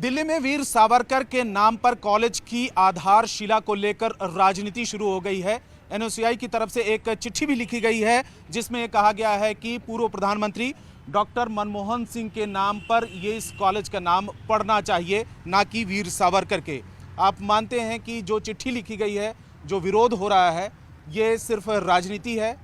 दिल्ली में वीर सावरकर के नाम पर कॉलेज की आधारशिला को लेकर राजनीति शुरू हो गई है। एनओसीआई की तरफ से एक चिट्ठी भी लिखी गई है जिसमें यह कहा गया है कि पूर्व प्रधानमंत्री डॉक्टर मनमोहन सिंह के नाम पर ये इस कॉलेज का नाम पड़ना चाहिए, ना कि वीर सावरकर के। आप मानते हैं कि जो चिट्ठी लिखी गई है, जो विरोध हो रहा है, ये सिर्फ राजनीति है?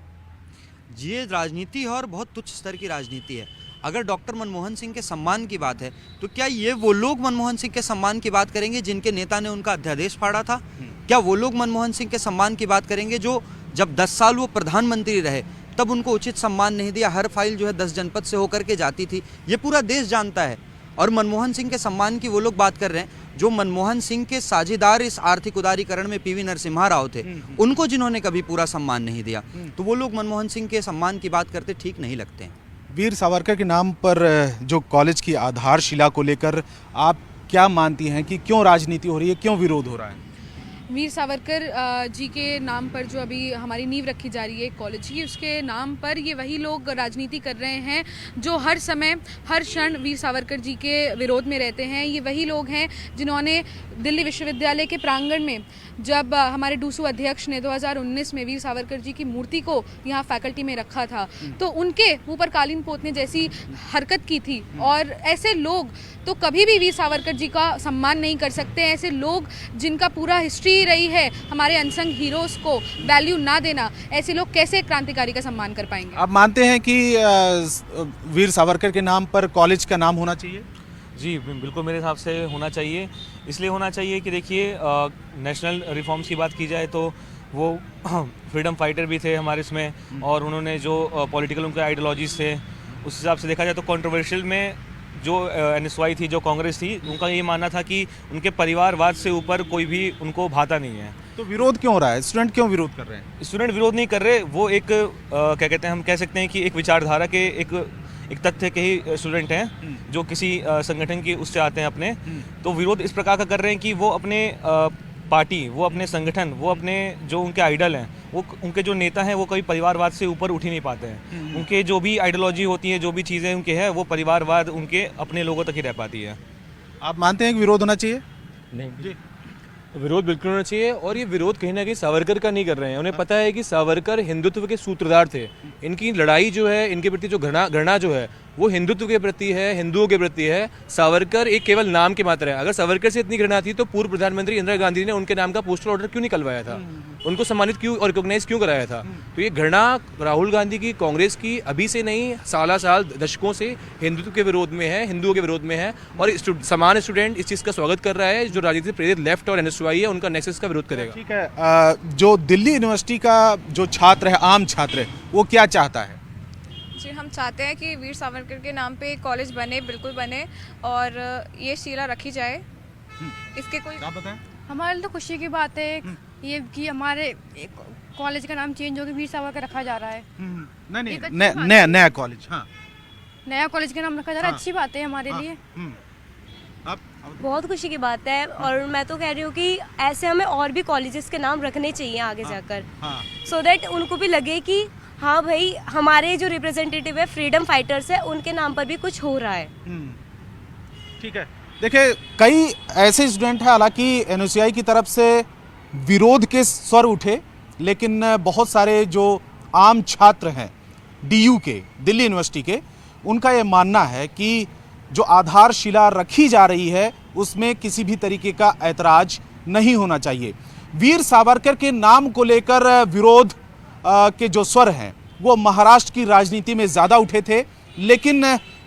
ये राजनीति है और बहुत तुच्छ स्तर की राजनीति है। अगर डॉक्टर मनमोहन सिंह के सम्मान की बात है तो क्या ये वो लोग मनमोहन सिंह के सम्मान की बात करेंगे जिनके नेता ने उनका अध्यादेश फाड़ा था? क्या वो लोग मनमोहन सिंह के सम्मान की बात करेंगे जो जब 10 साल वो प्रधानमंत्री रहे तब उनको उचित सम्मान नहीं दिया? हर फाइल जो है 10 जनपद से होकर के जाती थी, ये पूरा देश जानता है। और मनमोहन सिंह के सम्मान की वो लोग बात कर रहे हैं जो मनमोहन सिंह के साझेदार इस आर्थिक उदारीकरण में पीवी नरसिम्हा राव थे, उनको जिन्होंने कभी पूरा सम्मान नहीं दिया, तो वो लोग मनमोहन सिंह के सम्मान की बात करते ठीक नहीं लगते हैं। वीर सावरकर के नाम पर जो कॉलेज की आधारशिला को लेकर आप क्या मानती हैं कि क्यों राजनीति हो रही है, क्यों विरोध हो रहा है? वीर सावरकर जी के नाम पर जो अभी हमारी नींव रखी जा रही है कॉलेज की, उसके नाम पर ये वही लोग राजनीति कर रहे हैं जो हर समय हर क्षण वीर सावरकर जी के विरोध में रहते हैं। ये वही लोग हैं जिन्होंने दिल्ली विश्वविद्यालय के प्रांगण में जब हमारे डूसू अध्यक्ष ने 2019 में वीर सावरकर जी की मूर्ति को यहाँ फैकल्टी में रखा था तो उनके ऊपर कालीन पोतने जैसी हरकत की थी। और ऐसे लोग तो कभी भी वीर सावरकर जी का सम्मान नहीं कर सकते। ऐसे लोग जिनका पूरा हिस्ट्री रही है हमारे अनसंग हीरोज को वैल्यू ना देना, ऐसे लोग कैसे क्रांतिकारी का सम्मान कर पाएंगे? आप मानते हैं कि वीर सावरकर के नाम पर कॉलेज का नाम होना चाहिए? जी बिल्कुल, मेरे हिसाब से होना चाहिए। इसलिए होना चाहिए कि देखिए, नेशनल रिफॉर्म्स की बात की जाए तो वो फ्रीडम फाइटर भी थे हमारे इसमें, और उन्होंने जो पॉलिटिकल उनके आइडियोलॉजीज थे उस हिसाब से देखा जाए तो कंट्रोवर्शियल में जो एनएसवाई थी, जो कांग्रेस थी, उनका ये मानना था कि उनके परिवारवाद से ऊपर कोई भी उनको भाता नहीं है। तो विरोध क्यों हो रहा है? स्टूडेंट क्यों विरोध कर रहे हैं? स्टूडेंट विरोध नहीं कर रहे, वो एक क्या कहते हैं, हम कह सकते हैं कि एक विचारधारा के एक तथ्य के ही स्टूडेंट हैं जो किसी संगठन की उससे आते हैं अपने। तो विरोध इस प्रकार का कर रहे हैं कि वो अपने पार्टी, वो अपने संगठन, वो अपने जो उनके आइडल हैं, वो उनके जो नेता हैं वो कभी परिवारवाद से ऊपर उठ ही नहीं पाते हैं। उनके जो भी आइडियोलॉजी होती है, जो भी चीज़ें उनके हैं, वो परिवारवाद उनके अपने लोगों तक ही रह पाती है। आप मानते हैं कि विरोध होना चाहिए? नहीं जी, विरोध बिल्कुल होना चाहिए। और ये विरोध कहीं ना कहीं सावरकर का नहीं कर रहे हैं। उन्हें पता है कि सावरकर हिंदुत्व के सूत्रधार थे। इनकी लड़ाई जो है, इनके प्रति जो घृणा जो है वो हिंदुत्व के प्रति है, हिंदुओं के प्रति है। सावरकर एक केवल नाम की मात्र है। अगर सावरकर से इतनी घृणा थी तो पूर्व प्रधानमंत्री इंदिरा गांधी ने उनके नाम का पोस्टल ऑर्डर क्यों निकलवाया था, उनको सम्मानित क्यों और रिकॉग्नाइज क्यों कराया था? तो ये घृणा राहुल गांधी की, कांग्रेस की अभी से नहीं, साल दशकों से हिंदुत्व के विरोध में है, हिंदुओं के विरोध में है। और सामान्य स्टूडेंट इस चीज़ का स्वागत कर रहा है। जो राजनीति से प्रेरित लेफ्ट और एनएसवाई है, उनका नेक्सस का विरोध करेगा। ठीक है, जो दिल्ली यूनिवर्सिटी का जो छात्र है, आम छात्र है, वो क्या चाहता है? जी, हम चाहते हैं कि वीर सावरकर के नाम पे कॉलेज बने, बिल्कुल बने, और ये शिला रखी जाए। इसके कोई आप बताएं। हमारे लिए तो खुशी की बात है ये कि हमारे कॉलेज का नाम चेंज होकर वीर सावरकर रखा जा रहा है। नहीं, नया कॉलेज, हाँ, नया कॉलेज का नाम रखा जा रहा है। अच्छी बात है हमारे लिए। बहुत खुशी की बात है। और मैं तो कह रही हूँ कि ऐसे हमें और भी कॉलेजेस के नाम रखने चाहिए आगे जाकर, सो दैट उनको भी लगे कि हाँ भाई, हमारे जो रिप्रेजेंटेटिव है, फ्रीडम फाइटर्स है, उनके नाम पर भी कुछ हो रहा है। ठीक है, देखिए, कई ऐसे स्टूडेंट हैं, हालांकि एनओसीआई की तरफ से विरोध के स्वर उठे, लेकिन बहुत सारे जो आम छात्र हैं डीयू के, दिल्ली यूनिवर्सिटी के, उनका ये मानना है कि जो आधारशिला रखी जा रही है उसमें किसी भी तरीके का ऐतराज नहीं होना चाहिए। वीर सावरकर के नाम को लेकर विरोध के जो स्वर हैं वो महाराष्ट्र की राजनीति में ज़्यादा उठे थे, लेकिन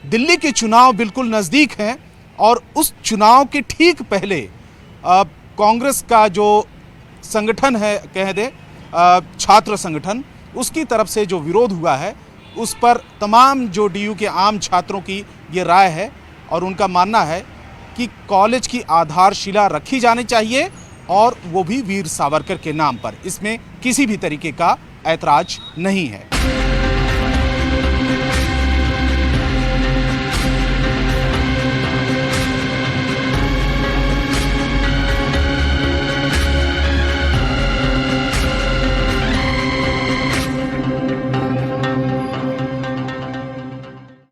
दिल्ली के चुनाव बिल्कुल नज़दीक हैं और उस चुनाव के ठीक पहले कांग्रेस का जो संगठन है, कह दे छात्र संगठन, उसकी तरफ से जो विरोध हुआ है उस पर तमाम जो डीयू के आम छात्रों की ये राय है और उनका मानना है कि कॉलेज की आधारशिला रखी जानी चाहिए, और वो भी वीर सावरकर के नाम पर। इसमें किसी भी तरीके का ऐतराज नहीं है।